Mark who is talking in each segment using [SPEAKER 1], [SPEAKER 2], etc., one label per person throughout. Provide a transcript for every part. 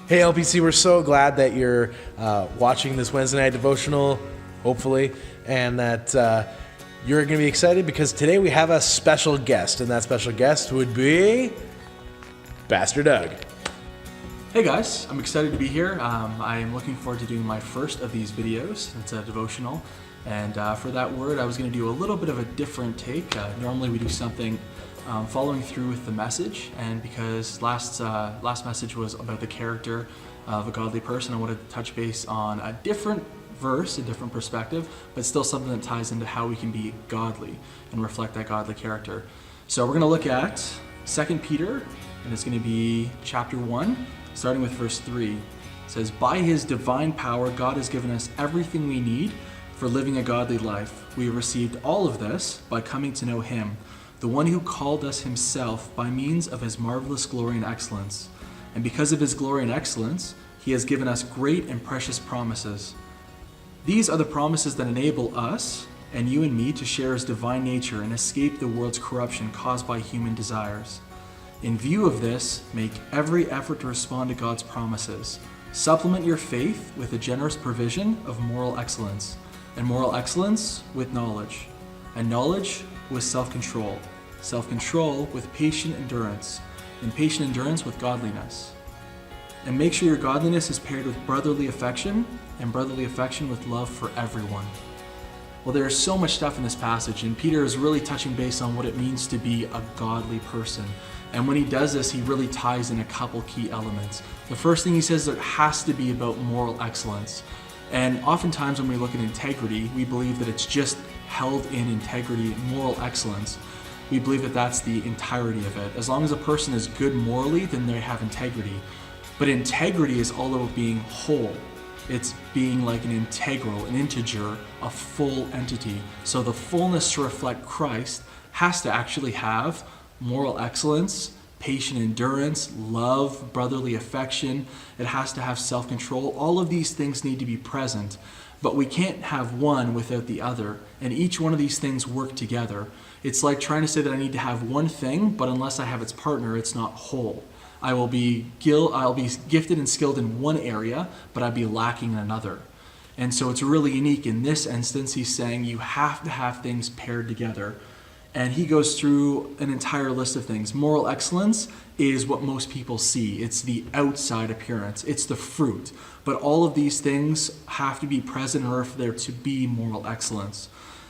[SPEAKER 1] Hey LPC, we're so glad that you're watching this Wednesday night devotional, hopefully, and that you're going to be excited because today we have a special guest, and that special guest would be Pastor Doug.
[SPEAKER 2] Hey guys, I'm excited to be here. I am looking forward to doing my first of these videos. It's a devotional, and for that word I was going to do a little bit of a different take. Normally we do something following through with the message, and because last message was about the character of a godly person, I wanted to touch base on a different verse, a different perspective, but still something that ties into how we can be godly and reflect that godly character. So we're going to look at 2 Peter, and it's going to be chapter 1, starting with verse 3. It says, "By his divine power, God has given us everything we need for living a godly life. We have received all of this by coming to know him, the one who called us himself by means of his marvelous glory and excellence. And because of his glory and excellence, he has given us great and precious promises. These are the promises that enable us, and you and me, to share his divine nature and escape the world's corruption caused by human desires. In view of this, make every effort to respond to God's promises. Supplement your faith with a generous provision of moral excellence, and moral excellence with knowledge, and knowledge with self-control, self-control with patient endurance, and patient endurance with godliness. And make sure your godliness is paired with brotherly affection, and brotherly affection with love for everyone." Well, there's so much stuff in this passage, and Peter is really touching base on what it means to be a godly person. And when he does this, he really ties in a couple key elements. The first thing he says, it has to be about moral excellence. And oftentimes when we look at integrity, we believe that it's just held in integrity, moral excellence. We believe that that's the entirety of it. As long as a person is good morally, then they have integrity. But integrity is all about being whole. It's being like an integral, an integer, a full entity. So the fullness to reflect Christ has to actually have moral excellence, patient endurance, love, brotherly affection. It has to have self-control. All of these things need to be present, but we can't have one without the other, and each one of these things work together. It's like trying to say that I need to have one thing, but unless I have its partner, it's not whole. I'll be gifted and skilled in one area, but I'd be lacking in another. And so it's really unique. In this instance, he's saying you have to have things paired together. And he goes through an entire list of things. Moral excellence is what most people see. It's the outside appearance. It's the fruit. But all of these things have to be present in order for there to be moral excellence.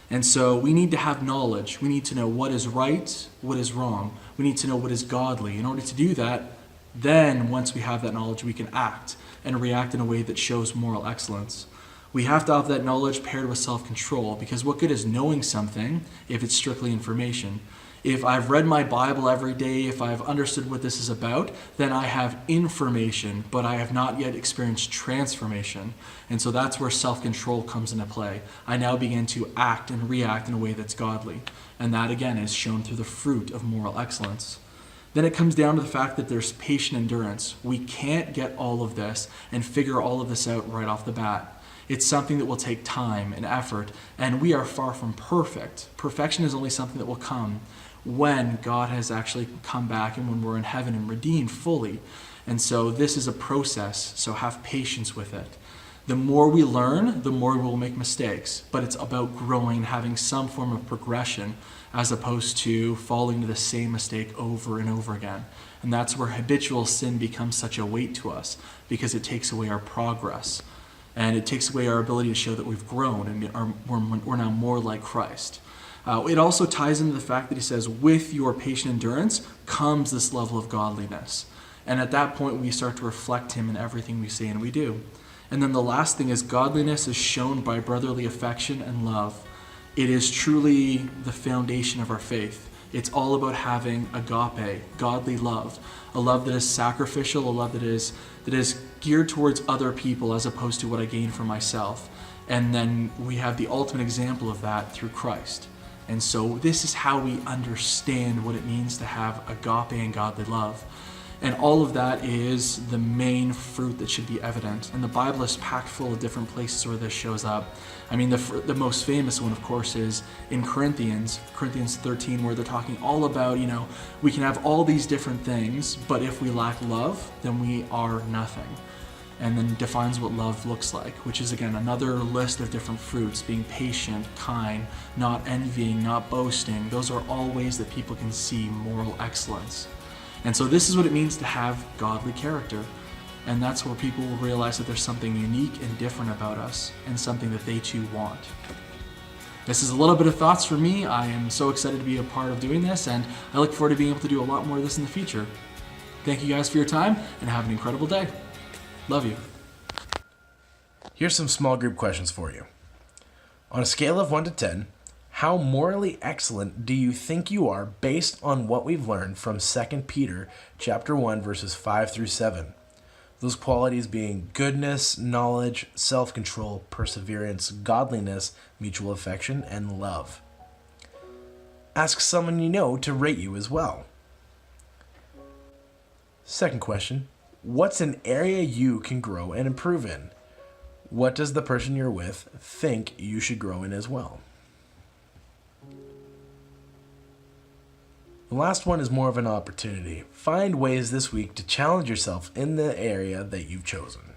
[SPEAKER 2] And so we need to have knowledge. We need to know what is right, what is wrong. We need to know what is godly. In order to do that, then once we have that knowledge, we can act and react in a way that shows moral excellence. We have to have that knowledge paired with self-control, because what good is knowing something if it's strictly information? If I've read my Bible every day, if I've understood what this is about, then I have information, but I have not yet experienced transformation. And so that's where self-control comes into play. I now begin to act and react in a way that's godly. And that, again, is shown through the fruit of moral excellence. Then it comes down to the fact that there's patient endurance. We can't get all of this and figure all of this out right off the bat. It's something that will take time and effort, and we are far from perfect. Perfection is only something that will come when God has actually come back and when we're in heaven and redeemed fully. And so this is a process, so have patience with it. The more we learn, the more we will make mistakes, but it's about growing and having some form of progression as opposed to falling into the same mistake over and over again. And that's where habitual sin becomes such a weight to us, because it takes away our progress. And it takes away our ability to show that we've grown and we're now more like Christ. It also ties into the fact that he says, with your patient endurance comes this level of godliness. And at that point, we start to reflect him in everything we say and we do. And then the last thing is godliness is shown by brotherly affection and love. It is truly the foundation of our faith. It's all about having agape, godly love, a love that is sacrificial, a love that is geared towards other people as opposed to what I gain for myself. And then we have the ultimate example of that through Christ. And so this is how we understand what it means to have agape and godly love. And all of that is the main fruit that should be evident. And the Bible is packed full of different places where this shows up. I mean, the most famous one, of course, is in Corinthians 13, where they're talking all about, we can have all these different things, but if we lack love, then we are nothing. And then defines what love looks like, which is, again, another list of different fruits: being patient, kind, not envying, not boasting. Those are all ways that people can see moral excellence. And so this is what it means to have godly character. And that's where people will realize that there's something unique and different about us, and something that they too want. This is a little bit of thoughts for me. I am so excited to be a part of doing this, and I look forward to being able to do a lot more of this in the future. Thank you guys for your time, and have an incredible day. Love you.
[SPEAKER 1] Here's some small group questions for you. On a scale of 1 to 10, how morally excellent do you think you are based on what we've learned from 2 Peter chapter 1, verses 5 through 7? Those qualities being goodness, knowledge, self-control, perseverance, godliness, mutual affection, and love. Ask someone you know to rate you as well. Second question, what's an area you can grow and improve in? What does the person you're with think you should grow in as well? The last one is more of an opportunity. Find ways this week to challenge yourself in the area that you've chosen.